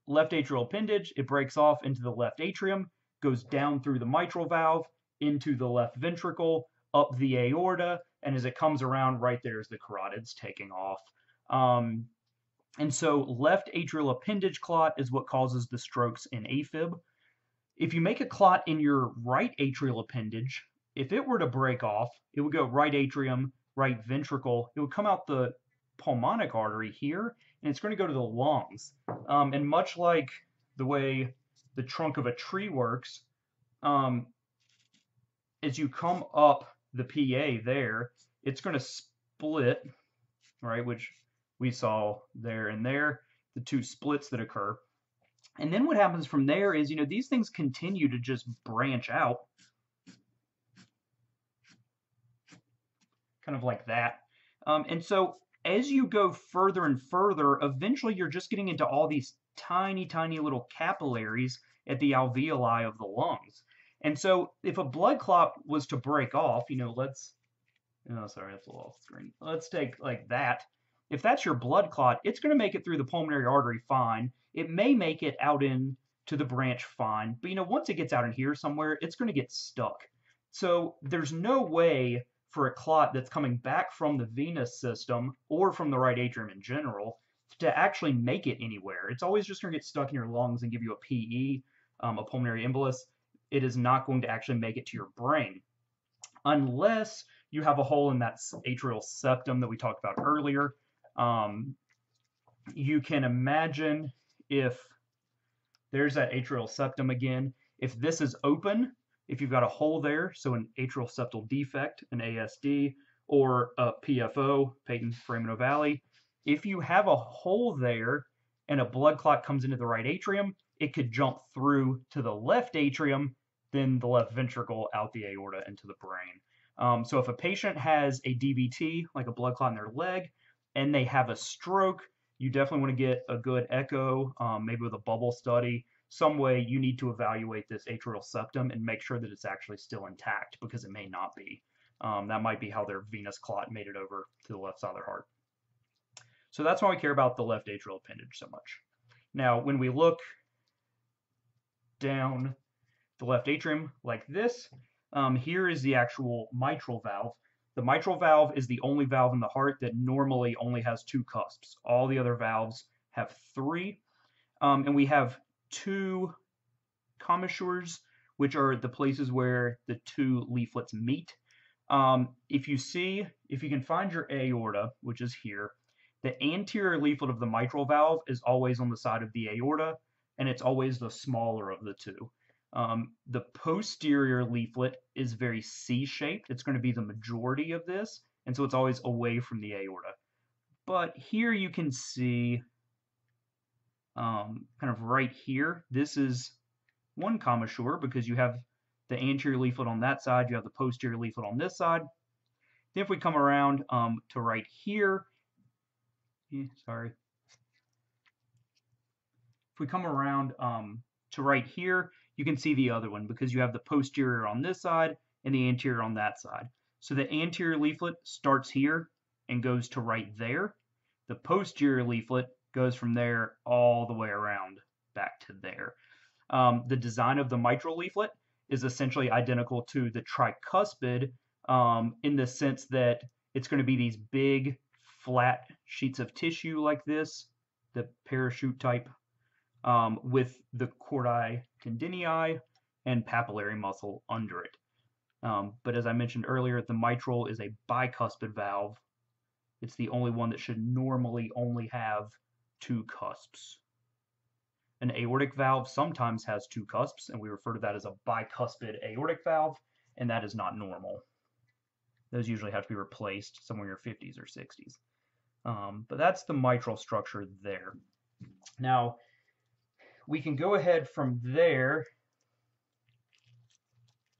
left atrial appendage, it breaks off into the left atrium, goes down through the mitral valve, into the left ventricle, up the aorta, and as it comes around, right there is the carotids taking off. And so left atrial appendage clot is what causes the strokes in AFib. If you make a clot in your right atrial appendage, if it were to break off, it would go right atrium, right ventricle, it would come out the pulmonic artery here, and it's going to go to the lungs. And much like the way the trunk of a tree works, as you come up the PA there, it's going to split, right, which we saw there and there, the two splits that occur. And then what happens from there is, you know, these things continue to just branch out, kind of like that. And so as you go further and further, eventually you're just getting into all these tiny, tiny little capillaries at the alveoli of the lungs. And so if a blood clot was to break off, you know, let's take like that. If that's your blood clot, it's going to make it through the pulmonary artery fine. It may make it out into the branch fine, but you know, once it gets out in here somewhere, it's going to get stuck. So there's no way for a clot that's coming back from the venous system or from the right atrium in general to actually make it anywhere. It's always just going to get stuck in your lungs and give you a PE, a pulmonary embolus. It is not going to actually make it to your brain unless you have a hole in that atrial septum that we talked about earlier. You can imagine if there's that atrial septum again, if this is open, if you've got a hole there, so an atrial septal defect, an ASD, or a PFO, patent foraminovalle, if you have a hole there and a blood clot comes into the right atrium, it could jump through to the left atrium, then the left ventricle, out the aorta, into the brain. So if a patient has a DVT, like a blood clot in their leg, and they have a stroke, you definitely want to get a good echo, maybe with a bubble study. Some way you need to evaluate this atrial septum and make sure that it's actually still intact, because it may not be. That might be how their venous clot made it over to the left side of their heart. So that's why we care about the left atrial appendage so much. Now, when we look down the left atrium like this, here is the actual mitral valve. The mitral valve is the only valve in the heart that normally only has 2 cusps. All the other valves have 3, and we have 2 commissures, which are the places where the 2 leaflets meet. If you can find your aorta, which is here, the anterior leaflet of the mitral valve is always on the side of the aorta, and it's always the smaller of the 2. The posterior leaflet is very C-shaped. It's going to be the majority of this, and so it's always away from the aorta. But here you can see, kind of right here, this is one commissure because you have the anterior leaflet on that side, you have the posterior leaflet on this side. Then if we come around to right here, sorry. If we come around to right here, you can see the other one because you have the posterior on this side and the anterior on that side. So the anterior leaflet starts here and goes to right there. The posterior leaflet goes from there all the way around back to there. The design of the mitral leaflet is essentially identical to the tricuspid in the sense that it's going to be these big flat sheets of tissue like this, the parachute type, with the chordae tendineae and papillary muscle under it. But as I mentioned earlier, the mitral is a bicuspid valve. It's the only one that should normally only have 2 cusps. An aortic valve sometimes has 2 cusps, and we refer to that as a bicuspid aortic valve, and that is not normal. Those usually have to be replaced somewhere in your 50s or 60s. But that's the mitral structure there. Now, we can go ahead from there.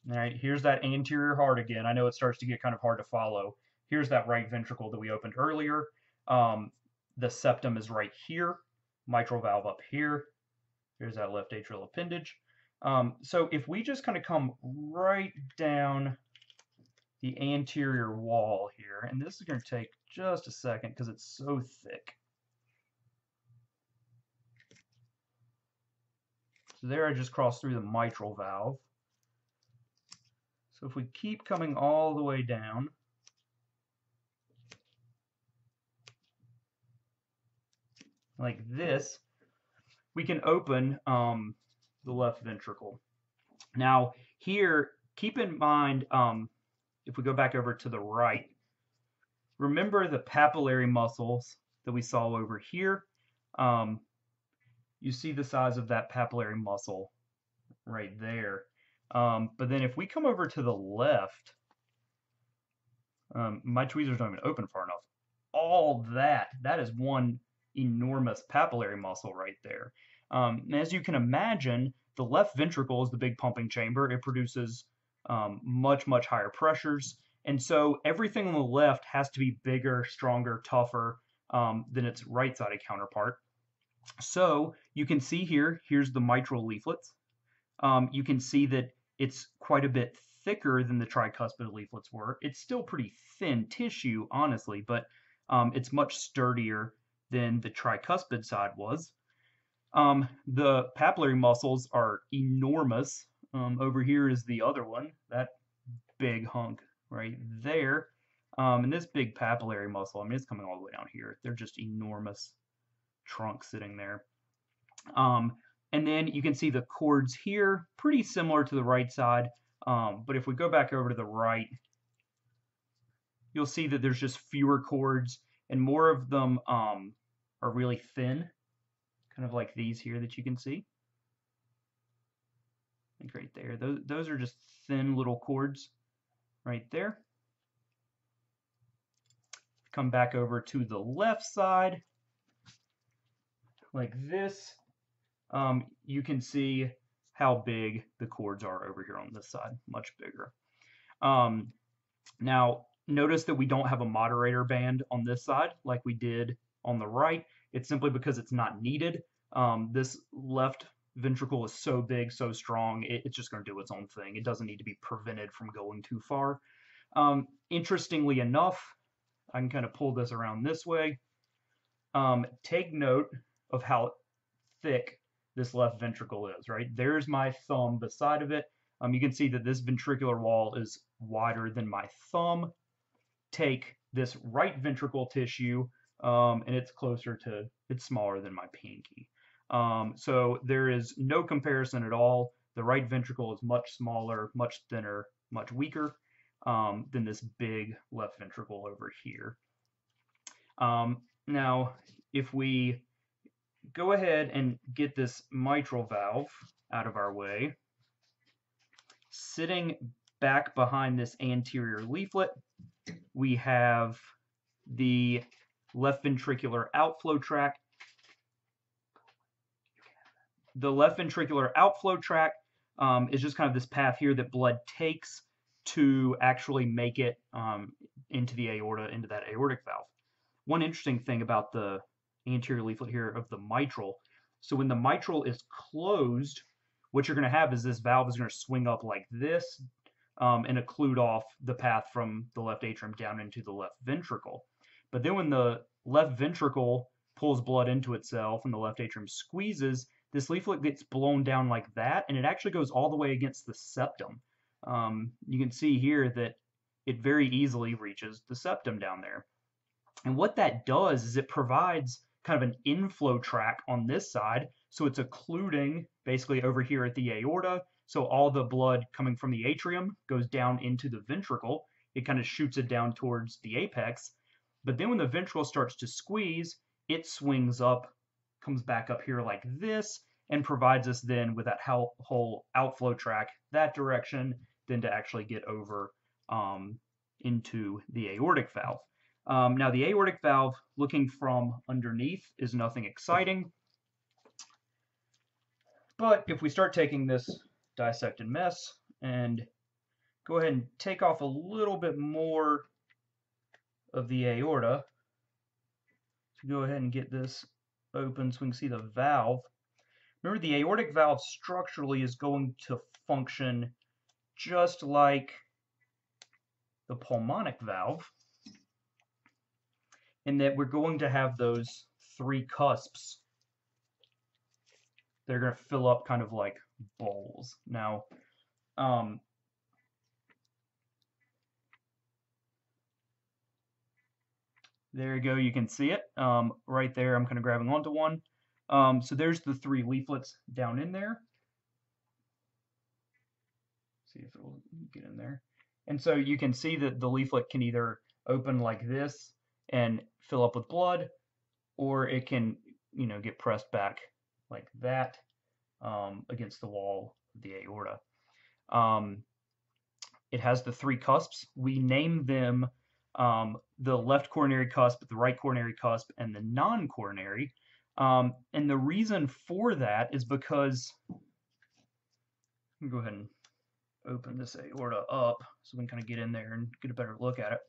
All right, here's that anterior heart again. I know it starts to get kind of hard to follow. Here's that right ventricle that we opened earlier. The septum is right here, mitral valve up here. Here's that left atrial appendage. So if we just kind of come right down the anterior wall here, and this is going to take just a second because it's so thick. So there I just crossed through the mitral valve. So if we keep coming all the way down, like this, we can open the left ventricle. Now here, keep in mind, if we go back over to the right, remember the papillary muscles that we saw over here? You see the size of that papillary muscle right there. But then if we come over to the left, my tweezers don't even open far enough. All that is one enormous papillary muscle right there. And as you can imagine, the left ventricle is the big pumping chamber. It produces much, much higher pressures. And so everything on the left has to be bigger, stronger, tougher than its right-sided counterpart. So you can see here, here's the mitral leaflets. You can see that it's quite a bit thicker than the tricuspid leaflets were. It's still pretty thin tissue, honestly, but it's much sturdier than the tricuspid side was. The papillary muscles are enormous. Over here is the other one, that big hunk right there. And this big papillary muscle, I mean, it's coming all the way down here. They're just enormous trunks sitting there. And then you can see the cords here, pretty similar to the right side. But if we go back over to the right, you'll see that there's just fewer cords and more of them are really thin, kind of like these here that you can see. I think right there. Those are just thin little cords right there. Come back over to the left side, like this. You can see how big the cords are over here on this side, much bigger. Now, notice that we don't have a moderator band on this side like we did on the right. It's simply because it's not needed. This left ventricle is so big, so strong, it's just going to do its own thing. It doesn't need to be prevented from going too far. Interestingly enough, I can kind of pull this around this way. Take note of how thick this left ventricle is, right? There's my thumb beside of it. You can see that this ventricular wall is wider than my thumb. take this right ventricle tissue, and it's smaller than my pinky. So there is no comparison at all. The right ventricle is much smaller, much thinner, much weaker than this big left ventricle over here. Now, if we go ahead and get this mitral valve out of our way, sitting back behind this anterior leaflet, we have the left ventricular outflow tract. The left ventricular outflow tract is just kind of this path here that blood takes to actually make it into the aorta, into that aortic valve. One interesting thing about the anterior leaflet here of the mitral, so when the mitral is closed, what you're going to have is this valve is going to swing up like this and occlude off the path from the left atrium down into the left ventricle. But then when the left ventricle pulls blood into itself and the left atrium squeezes, this leaflet gets blown down like that, and it actually goes all the way against the septum. You can see here that it very easily reaches the septum down there. And what that does is it provides kind of an inflow tract on this side, so it's occluding basically over here at the aorta, so all the blood coming from the atrium goes down into the ventricle. It kind of shoots it down towards the apex, but then when the ventricle starts to squeeze, it swings up, comes back up here like this, and provides us then with that whole outflow tract that direction, then to actually get over into the aortic valve. Now the aortic valve, looking from underneath, is nothing exciting. But if we start taking this dissected mess and go ahead and take off a little bit more of the aorta, so go ahead and get this open so we can see the valve. Remember, the aortic valve structurally is going to function just like the pulmonic valve, in that we're going to have those three cusps. They're going to fill up kind of like bowls. Now, there you go. You can see it right there. I'm kind of grabbing onto one. So there's the three leaflets down in there. See if it'll get in there. And so you can see that the leaflet can either open like this and fill up with blood, or it can, get pressed back like that against the wall of the aorta. It has the three cusps. We name them the left coronary cusp, the right coronary cusp, and the non-coronary. And the reason for that is because, let me go ahead and open this aorta up so we can kind of get in there and get a better look at it.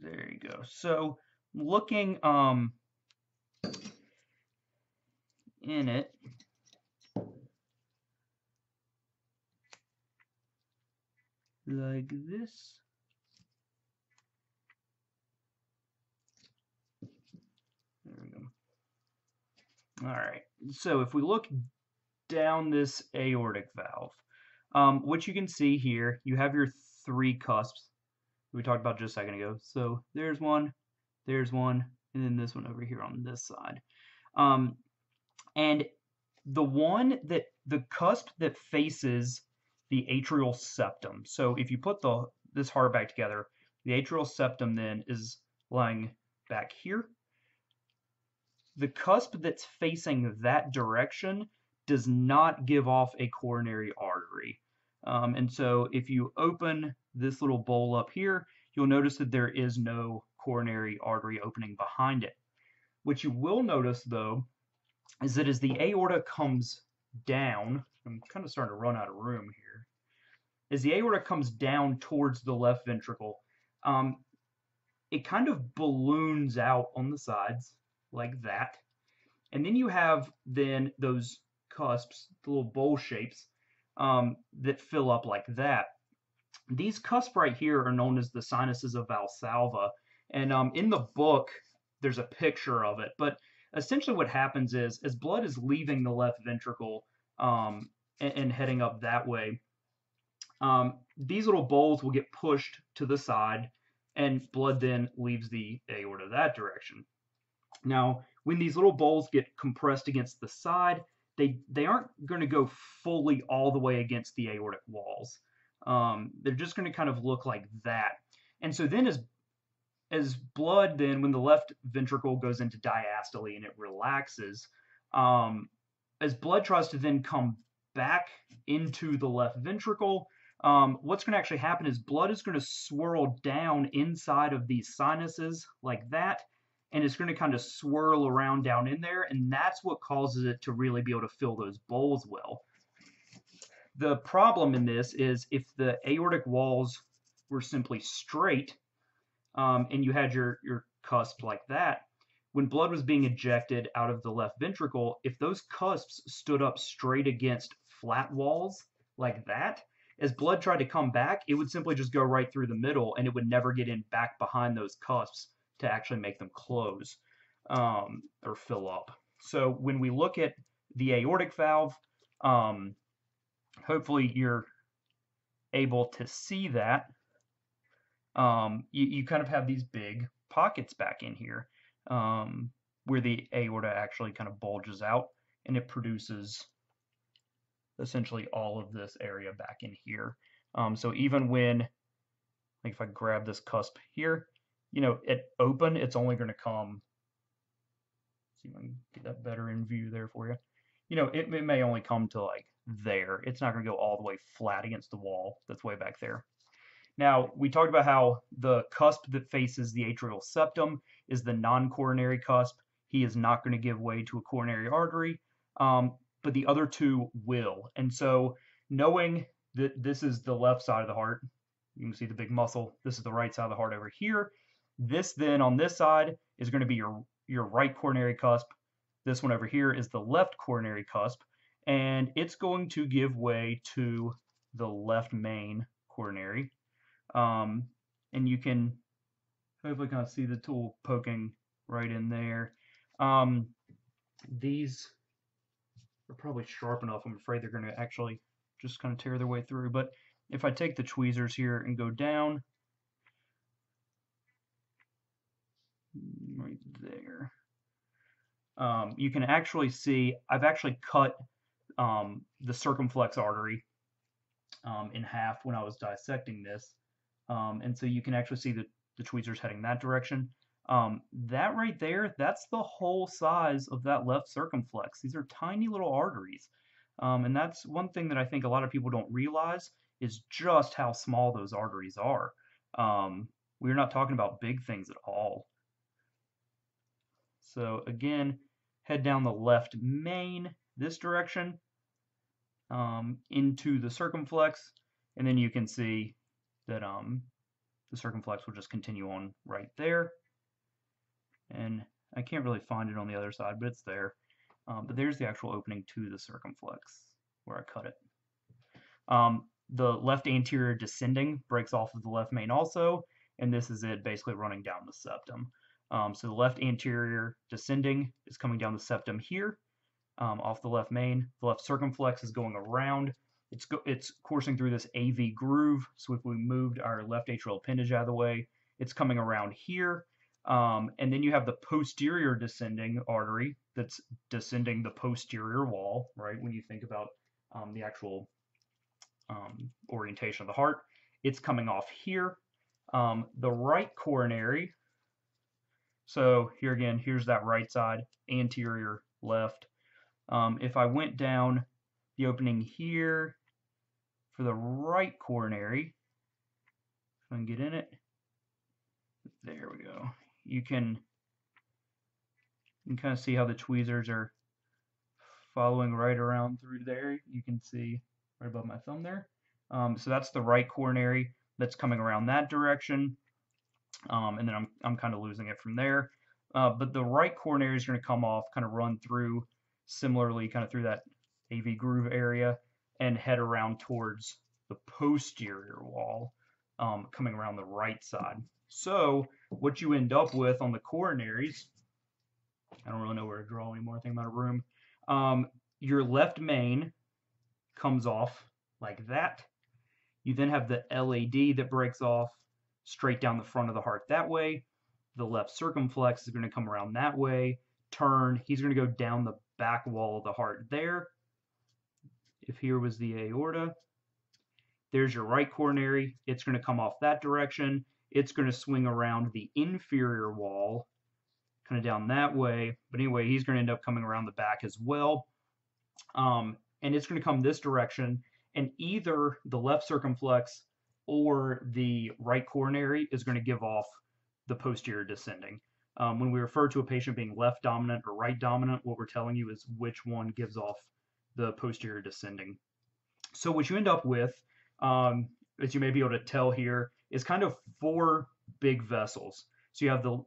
There you go. So looking in it, like this. There we go. All right. So if we look down this aortic valve, what you can see here, you have your three cusps we talked about just a second ago. So there's one, and then this one over here on this side. And the cusp that faces the atrial septum. So if you put this heart back together, the atrial septum then is lying back here. The cusp that's facing that direction does not give off a coronary artery. And so if you open this little bowl up here, you'll notice that there is no coronary artery opening behind it. What you will notice, though, is that as the aorta comes down, I'm kind of starting to run out of room here. As the aorta comes down towards the left ventricle, it kind of balloons out on the sides like that. And then you have then those cusps, the little bowl shapes, that fill up like that. These cusps right here are known as the sinuses of Valsalva, and in the book there's a picture of it. But essentially, what happens is, as blood is leaving the left ventricle and heading up that way, these little bowls will get pushed to the side, and blood then leaves the aorta that direction. Now, when these little bowls get compressed against the side, they aren't going to go fully all the way against the aortic walls. They're just going to kind of look like that. And so then as blood, then when the left ventricle goes into diastole and it relaxes, as blood tries to then come back into the left ventricle, what's going to actually happen is blood is going to swirl down inside of these sinuses like that, and it's going to kind of swirl around down in there, and that's what causes it to really be able to fill those bowls well. The problem in this is if the aortic walls were simply straight, and you had your cusp like that, when blood was being ejected out of the left ventricle, if those cusps stood up straight against flat walls like that, as blood tried to come back, it would simply just go right through the middle, and it would never get in back behind those cusps to actually make them close or fill up. So when we look at the aortic valve, hopefully you're able to see that. You kind of have these big pockets back in here where the aorta actually kind of bulges out, and it produces essentially all of this area back in here. So even when, like if I grab this cusp here, at open, it's only going to come, see if I can get that better in view there for you. It may only come to like there. It's not going to go all the way flat against the wall that's way back there. Now, we talked about how the cusp that faces the atrial septum is the non-coronary cusp. He is not going to give way to a coronary artery, but the other two will. And so knowing that this is the left side of the heart, you can see the big muscle. This is the right side of the heart over here. This then on this side is going to be your right coronary cusp. This one over here is the left coronary cusp, and it's going to give way to the left main coronary. And you can hopefully kind of see the tool poking right in there. These are probably sharp enough. I'm afraid they're going to actually just kind of tear their way through. But if I take the tweezers here and go down, right there, you can actually see I've actually cut the circumflex artery in half when I was dissecting this. And so you can actually see the tweezers heading that direction. That right there, that's the whole size of that left circumflex. These are tiny little arteries. And that's one thing that I think a lot of people don't realize is just how small those arteries are. We're not talking about big things at all. So again, head down the left main, this direction, into the circumflex, and then you can see that the circumflex will just continue on right there. And I can't really find it on the other side, but it's there. But there's the actual opening to the circumflex where I cut it. The left anterior descending breaks off of the left main also, and this is it basically running down the septum. So the left anterior descending is coming down the septum here, off the left main. The left circumflex is going around. It's coursing through this AV groove. So if we moved our left atrial appendage out of the way, it's coming around here. And then you have the posterior descending artery that's descending the posterior wall, right? When you think about the actual orientation of the heart, it's coming off here. The right coronary, so here again, here's that right side, anterior left. If I went down the opening here for the right coronary, if I can get in it, there we go. You can kind of see how the tweezers are following right around through there. You can see right above my thumb there. So that's the right coronary that's coming around that direction. And then I'm kind of losing it from there. But the right coronary is going to come off, kind of run through similarly, kind of through that AV groove area. and head around towards the posterior wall, coming around the right side. So what you end up with on the coronaries, I don't really know where to draw anymore, I think I'm out of room. Your left main comes off like that. You then have the LAD that breaks off straight down the front of the heart that way. The left circumflex is going to come around that way, turn. He's going to go down the back wall of the heart there. If here was the aorta, there's your right coronary. It's going to come off that direction. It's going to swing around the inferior wall, kind of down that way. But anyway, he's going to end up coming around the back as well. And it's going to come this direction. And either the left circumflex or the right coronary is going to give off the posterior descending. When we refer to a patient being left dominant or right dominant, what we're telling you is which one gives off the posterior descending. So what you end up with, as you may be able to tell here, is kind of 4 big vessels. So you have the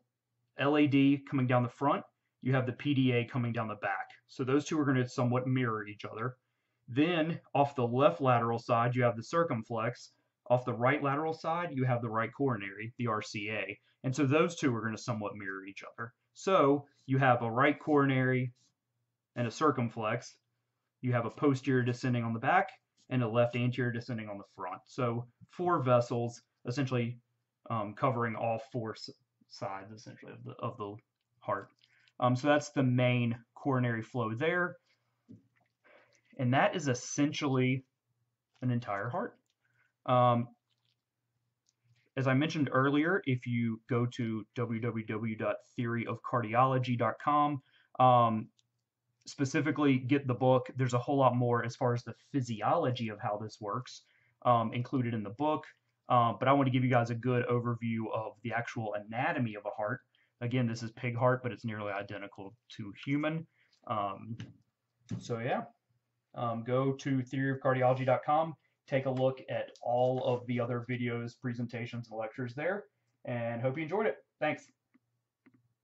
LAD coming down the front, you have the PDA coming down the back. So those two are going to somewhat mirror each other. Then off the left lateral side, you have the circumflex. Off the right lateral side, you have the right coronary, the RCA. And so those two are going to somewhat mirror each other. So you have a right coronary and a circumflex. You have a posterior descending on the back and a left anterior descending on the front. So 4 vessels essentially covering all 4 sides essentially of the heart. So that's the main coronary flow there. And that is essentially an entire heart. As I mentioned earlier, if you go to www.theoryofcardiology.com, specifically get the book, there's a whole lot more as far as the physiology of how this works included in the book. But I want to give you guys a good overview of the actual anatomy of a heart. Again, this is pig heart, but it's nearly identical to human. So yeah. Go to theoryofcardiology.com, take a look at all of the other videos, presentations, and lectures there, and hope you enjoyed it. Thanks.